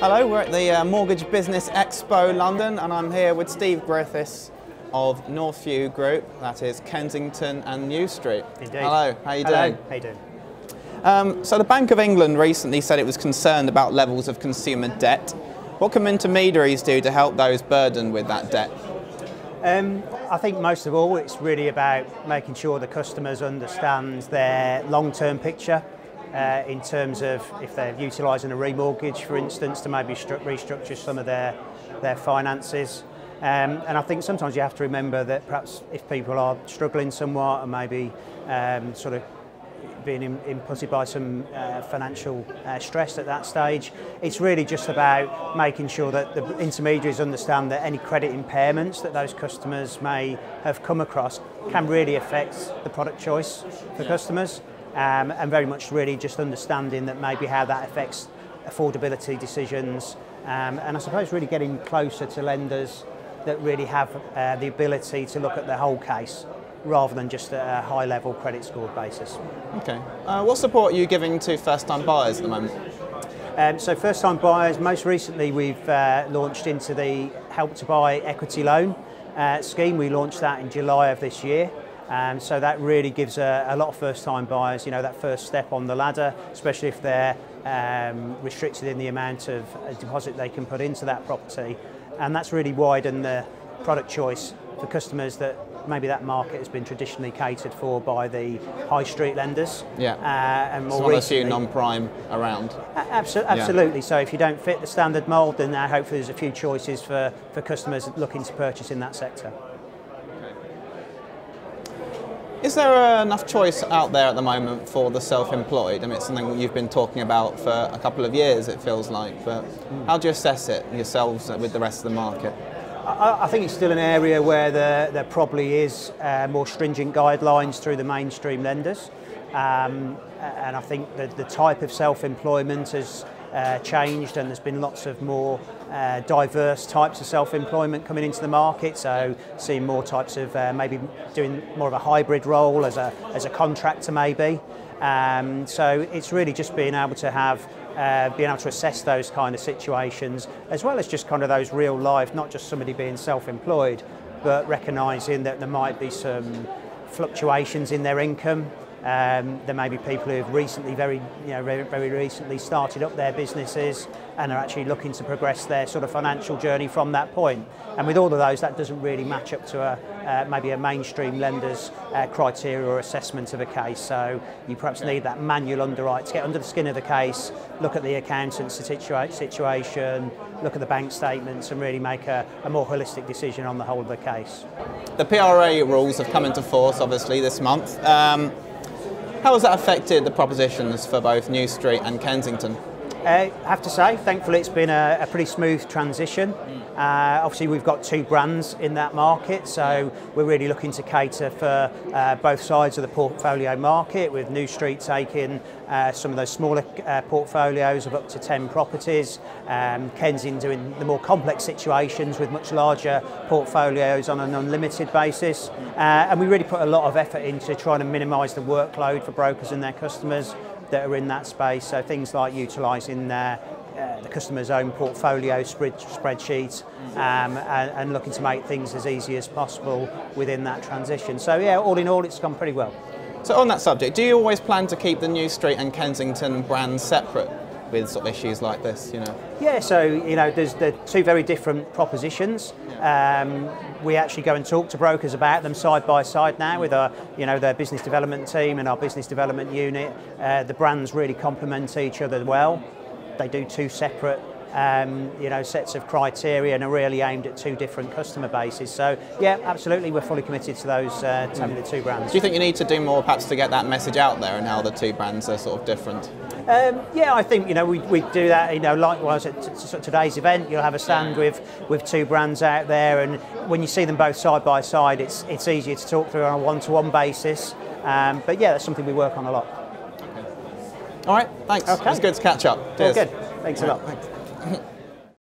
Hello, we're at the Mortgage Business Expo London, and I'm here with Steve Griffiths of Northview Group, that is Kensington and New Street. Indeed. Hello, how are you doing? How you doing? So the Bank of England recently said it was concerned about levels of consumer debt. What can intermediaries do to help those burdened with that debt? I think most of all it's really about making sure the customers understand their long-term picture in terms of if they're utilising a remortgage, for instance, to maybe restructure some of their finances. And I think sometimes you have to remember that perhaps if people are struggling somewhat and maybe sort of being inputted by some financial stress at that stage, it's really just about making sure that the intermediaries understand that any credit impairments that those customers may have come across can really affect the product choice for customers, and very much really just understanding that maybe how that affects affordability decisions, and I suppose really getting closer to lenders that really have the ability to look at the whole case rather than just a high-level credit score basis. Okay. What support are you giving to first-time buyers at the moment? So first-time buyers, most recently we've launched into the Help to Buy equity loan scheme. We launched that in July of this year. So that really gives a lot of first-time buyers, that first step on the ladder, especially if they're restricted in the amount of deposit they can put into that property. And that's really widened the product choice for customers that maybe that market has been traditionally catered for by the high street lenders. Yeah. And more one recently, of the few non-prime around. Absolutely. Yeah. So if you don't fit the standard mould, then hopefully there's a few choices for customers looking to purchase in that sector. Is there enough choice out there at the moment for the self-employed? I mean, it's something you've been talking about for a couple of years, it feels like, but how do you assess it yourselves with the rest of the market? I think it's still an area where there probably is more stringent guidelines through the mainstream lenders, and I think that the type of self-employment has changed, and there's been lots of more diverse types of self-employment coming into the market, so seeing more types of maybe doing more of a hybrid role as a contractor maybe. So it's really just being able to have being able to assess those kind of situations, as well as just kind of those real life, not just somebody being self-employed, but recognising that there might be some fluctuations in their income. There may be people who have recently, very recently started up their businesses and are actually looking to progress their sort of financial journey from that point. And with all of those, that doesn't really match up to maybe a mainstream lender's criteria or assessment of a case. So you perhaps need that manual underwrite to get under the skin of the case, look at the accountant's situation, look at the bank statements, and really make a more holistic decision on the whole of the case. The PRA rules have come into force, obviously, this month. How has that affected the propositions for both New Street and Kensington? I have to say, thankfully it's been a pretty smooth transition. Obviously we've got two brands in that market, so we're really looking to cater for both sides of the portfolio market, with New Street taking some of those smaller portfolios of up to 10 properties, Kensington doing the more complex situations with much larger portfolios on an unlimited basis. And we really put a lot of effort into trying to minimise the workload for brokers and their customers that are in that space. So things like utilising the customer's own portfolio spreadsheet and looking to make things as easy as possible within that transition. So yeah, all in all, it's gone pretty well. So on that subject, do you always plan to keep the New Street and Kensington brands separate with sort of issues like this? Yeah, so there's the two very different propositions. We actually go and talk to brokers about them side by side now with our, their business development team and our business development unit. The brands really complement each other well. They do two separate sets of criteria and are really aimed at two different customer bases. So yeah, absolutely, we're fully committed to those having the two brands. Do you think you need to do more perhaps to get that message out there and how the two brands are sort of different? Yeah, I think we do that. Likewise at today's event, you'll have a stand with two brands out there, and when you see them both side by side, it's easier to talk through on a one-to-one basis. But yeah, that's something we work on a lot. Okay. All right, thanks. Okay. It's good to catch up. Cheers. All good. Thanks a lot. Thanks.